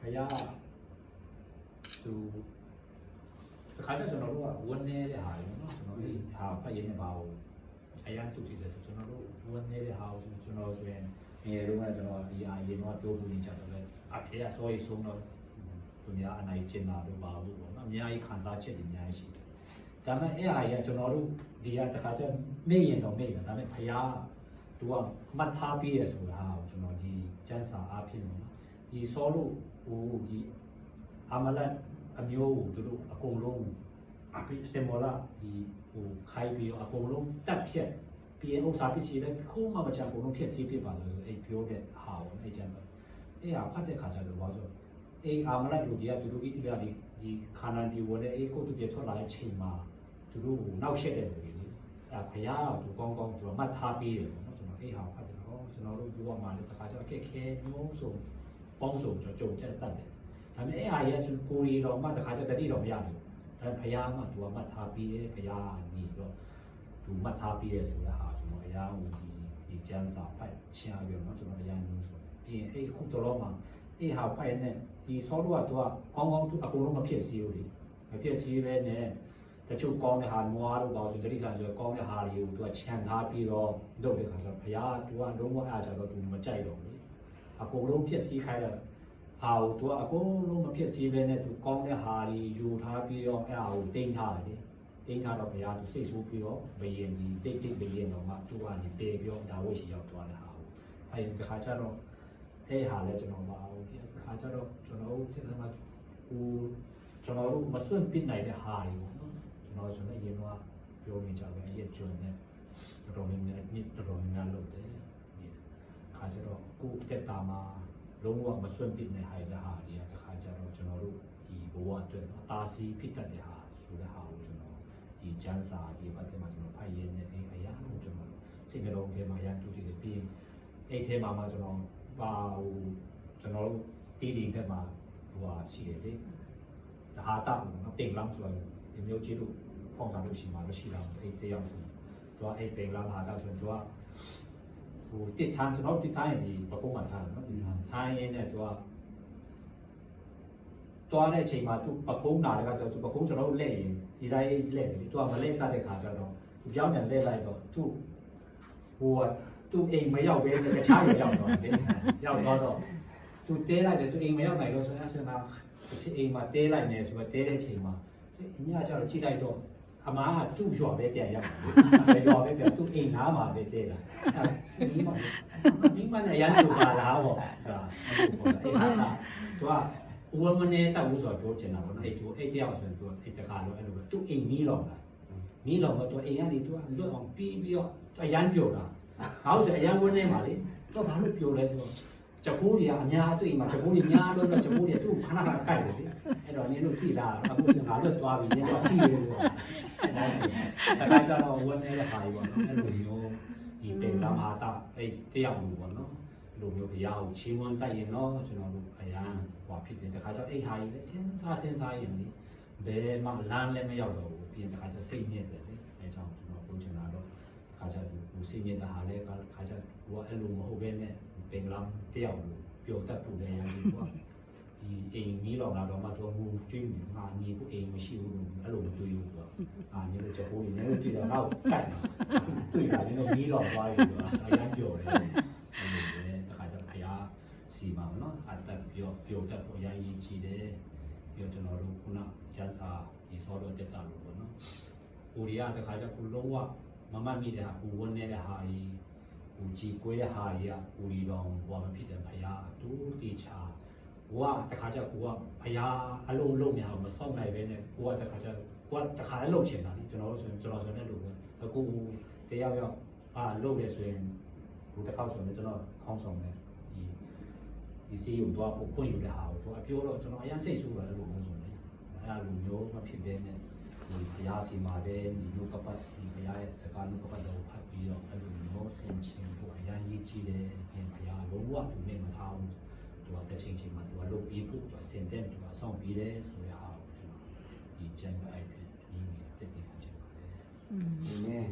ဘုရားသူတခါကျကျွန်တော်တို့ကဝန်နေတဲ့ဟာတွေနော်ကျွန်တော်ဒီဟာဖတ်ရင်းနဲ့ပါဘူးအရန်တူတည်တယ်ဆိုကျွန်တော်တို့ဝန်နေတဲ့ဟာကိုကျွန်တော်ဆိုရင်ငယ်တုန်းကကျွန်တော်ဒီအားရင်တော့ပြောဖို့နေကြတယ်ပဲအဖေကစောရီဆုံးတော့သူများအနိုင်ကျင်တာတို့ပါဘူးပေါ့နော်အများကြီးခံစားချက်တွေအများကြီးရှိတယ်ဒါပေမဲ့အဲ့ဟာကြီးကကျွန်တော်တို့ဒီကတခါကျမေ့ရင်တော့မေ့တယ်ဒါပေမဲ့ဘုရားသူကမှတ်ထားပြီးရဆိုတာဟာကျွန်တော်ဒီကျမ်းစာအားဖြင့်ပေါ့နော်ဒီစောလို့ဟိုဒီအမလတ်အမျိုးကိုသူတို့အကုန်လုံးအပိစမောလာဒီဟိုခိုင်းပြီးတော့အကုန်လုံးတက်ဖြတ်ပြီးရင်ဥစ္စာပစ္စည်းတွေတစ်ခုမှမချအကုန်လုံးဖြည့်ဆည်းပြပါလို့အဲ့ပြောတဲ့ဟာကိုအဲ့ကျန်တော့အဲ့ဟာဖတ်တဲ့ခါကျတော့ဘာလို့အဲ့အမလတ်လူတွေကသူတို့ဣတိကဒီခါနန်ဒီဝနဲ့အဲ့ကိုသူပြထွက်လာတဲ့ချိန်မှာသူတို့နောက်ဆက်တဲ့လူတွေလေအဲ့ဘုရားကသူကောင်းကောင်းသူမှတ်ထားပြီးတယ်ပေါ့နော်ကျွန်တော်အဲ့ဟာဖတ်တယ်တော့ကျွန်တော်တို့ဘုရားမှာလည်းတစ်ခါကျအခက်ခဲမျိုးစုံပေါင်းစုံကြုံတက်တယ်ဒါပေမဲ့အဲ့ဟာရဲ့ကိုရီတော်မှတခါကျတတိတော်မရဘူးဒါဘုရားမှသူကမှတ်ထားပြီးတယ်ဘုရားညီတော့သူမှတ်ထားပြီးတယ်ဆိုတဲ့ဟာကျွန်တော်အရာဟိုဒီကျမ်းစာဖတ်ချင်ရတော့ကျွန်တော်အရာမျိုးဆိုပြီးရင်အဲ့ခုတော်မှာအဲ့ဟာဖတ်နေဒီဆောလို့ကသူကကောင်းကောင်းသူအကုန်လုံးမဖြစ်စီဘူးလေမဖြစ်စီပဲနဲ့တချို့ကောင်းတဲ့ဟာနွားတို့ပါဆိုတတိဆန်ဆိုကောင်းတဲ့ဟာတွေကိုသူကခြံထားပြီးတော့လုပ်တဲ့ခါကျဘုရားသူကလုံးဝအားကြတော့သူမကြိုက်တော့ဘူးအကုန်လုံးဖြစ်စီခိုင်းတယ်ဟာကိုသူကအကုန်လုံးမဖြစ်စီပဲနဲ့သူကောင်းတဲ့ဟာတွေယူထားပြီးတော့အဲ့ဟာကိုတင်ထားတယ်တင်ထားတော့ဘုရားသူစိတ်ဆိုးပြီးတော့ဘယင်ဒီတိတ်ဘယင်တော့မှသူကနေပေပြောဒါဝိရှိရောက်သွားတဲ့ဟာကိုအဲ့ဒီတစ်ခါကျတော့အဲ့ဟာလည်းကျွန်တော်ပါဘူးဒီတစ်ခါကျတော့ကျွန်တော်တို့ဒီမှာကိုကျွန်တော်တို့မစွန့်ပစ်နိုင်တဲ့ဟာတွေပေါ့နော်ကျွန်တော်ဆိုလည်းအရင်ကပြောနေကြပဲအရင်ကျွန်းနဲ့တော်တော်များများတော်တော်များလုပ်တယ်ဒီခါကျတော့ကိုအသက်တာမှာလုံးဝမစွန့်ပစ်နိုင်တဲ့ဟာတွေကတစ်ခါကျတော့ကျွန်တော်တို့ဒီဘဝအတွက်တာစီဖြစ်တတ်တဲ့ဟာဆိုတဲ့ဟာကိုကျွန်တော်ဒီကျန်းစာဒီဘက်ထဲမှာကျွန်တော်ဖတ်ရင်းနဲ့အဲ့အရာကိုကျွန်တော်စိတ်နှလုံးထဲမှာရန်တူတည်တယ်ပြီးအဲ့ထဲမှာကျွန်တော်ပါဟိုကျွန်တော်တို့တီးတီးဘက်မှာဟိုဟာရှိတယ်လေဟာတာနော်ပင်လမ်းဆိုတော့ဒီမျိုးကြီးတို့ဖောင်းစားလို့ရှိမှာလို့ရှိတာအဲ့တယောက်ဆိုတော့အဲ့ပင်လမ်းဟာတာဆိုတော့ဟိုတစ်ထန်းကျွန်တော်တစ်ထန်းရင်ဒီပကုံးမှာထားတယ်နော်ဒီထိုင်းရင်းနဲ့သူကတွားတဲ့အချိန်မှာသူပကုံးနာတဲ့ခါကျတော့သူပကုံးကျွန်တော်လက်ရင်ဒီတိုင်းလက်တယ်သူကမလက်တတ်တဲ့ခါကျတော့သူပြောင်းပြန်လက်လိုက်တော့သူဟိုကသူအိမ်မရောက်ဘဲတခြားရောက်သွားတယ်ရောက်သွားတော့သူတဲလိုက်တယ်သူအိမ်မရောက်နိုင်လို့ဆိုရင်အစမှာအိမ်မှာတဲလိုက်နေဆိုတော့တဲတဲ့ချိန်မှာညကျတော့ကြည့်လိုက်တော့အမားကသူ့ရွာပဲပြန်ရောက်တယ်ရွာပဲပြန်သူ့အိမ်နားမှာပဲတဲလာဒီမှာလည်းရန်တူပါလားပေါ့ဒါအဲ့ဒါသူကဝမနေတော့ဆိုတော့ပြောချင်တာပေါ့နော်အဲ့သူအဲ့တယောက်ဆိုရင်သူအဲ့တခါတော့အဲ့လိုပဲသူ့အိမ်မီးလောင်လာမီးလောင်တော့သူအိမ်ကနေသူကလွတ်အောင်ပြီးတော့အရန်ပြောတာဟောဆိုအရန်ဝန်းနေပါလေသူကဘာလို့ပြောလဲဆိုတော့ချပိုးတွေကအများအတွေ့မှာချပိုးတွေများလို့တော့ချပိုးတွေသူ့ခဏခဏကြိုက်တယ်လေအဲ့တော့နင်တို့ထိလာအခုဆိုငါလွတ်သွားပြီနင်တို့ထိတယ်လို့အဲ့ဒါကျတော့ဝန်းနေတဲ့ဟာကြီးပေါ့နော်အဲ့လိုမျိုးဒီပင်လမ်းဟာတာအဲ့တယောက်လို့ပေါ့နော်လိုမျိုးဘုရားကိုချီးမွမ်းတတ်ရင်တော့ကျွန်တော်တို့အရန်ဟွာဖြစ်တယ်တခါကျအဲ့ဟာကြီးလည်းစဉ်းစားရင်လေဘယ်မှလမ်းလည်းမရောက်တော့ဘူးပြီးရင်တခါကျစိတ်ညစ်တယ်လေအဲကြောင့်ကျွန်တော်ပြောချင်တာတော့တခါကျသူစိတ်ညစ်တဲ့ဟာလည်းတခါကျဟိုအဲ့လိုမဟုတ်ဘဲနဲ့ပင်လမ်းတယောက်လို့ပြောတတ်ဖို့လည်းရန်ဒီကွာဒီအိမ်မီးလောင်လာတော့မှတော့ငူကျွေးငါညီကိုအိမ်မရှိဘူးလို့အဲ့လိုမတွေးဘူးသူကညီလိုချက်ပိုးနေတယ်တွေ့တော့တော့ကြိုက်တွေ့တာလည်းမီးလောင်သွားပြီဆိုတာအရန်ပြောတယ်စီမှာနော်အတက်ပြောတတ်ဖို့ရည်ကြည်တယ်ပြောကျွန်တော်တို့ခုနကျန်းစာဒီစောတော့တက်တာလို့ပေါ့နော်ကိုရီးယားတခါကျခုလုံးဝမမတ်မိတဲ့ဟာကိုဝန်းနေတဲ့ဟာကြီးကိုကြည်ကွဲတဲ့ဟာကြီးကကိုရီတော်ဘွားမဖြစ်တဲ့ဖယားတူတီချာကိုကတခါကျကိုကဖယားအလုံးလုံးများမဆောက်နိုင်ပဲနဲ့ကိုကတခါကျကိုကတခါလည်းလုံချင်တာလေကျွန်တော်ဆိုလည်းလို့ပဲအခုတယောက်လုံတယ်ဆိုရင်ကိုတစ်ခေါက်ဆိုရင်ကျွန်တော်ခေါင်းဆောင်တယ်ဒီစီကိုတော့ပို့ခွင့်ယူတဲ့ဟာကိုသူအပြောတော့ကျွန်တော်အရင်စိတ်ဆိုးတယ်လို့ပြောဆိုတယ်အဲ့ဒါလိုမျိုးမဖြစ်ဘဲနဲ့ဒီဘုရားစီမှာပဲဒီလူကပတ်ဒီဘုရားရဲ့စကားလူကပတ်တော့ဖတ်ပြီးတော့အဲ့လိုမျိုးဆင်ခြင်ဖို့အရင်ရေးကြည့်တယ်ပြင်ဘုရားလုံးဝသူနဲ့မထားဘူးသူကတစ်ချိန်ချိန်မှာသူကလုပ်ပြီးဖို့သူစင်တဲ့သူကစောင့်ပြီးတယ်ဆိုတဲ့ဟာကိုကျွန်တော်ဒီကျန်တဲ့အဲ့ဒီတက်တည်ခံချင်ပါတယ်အာမင်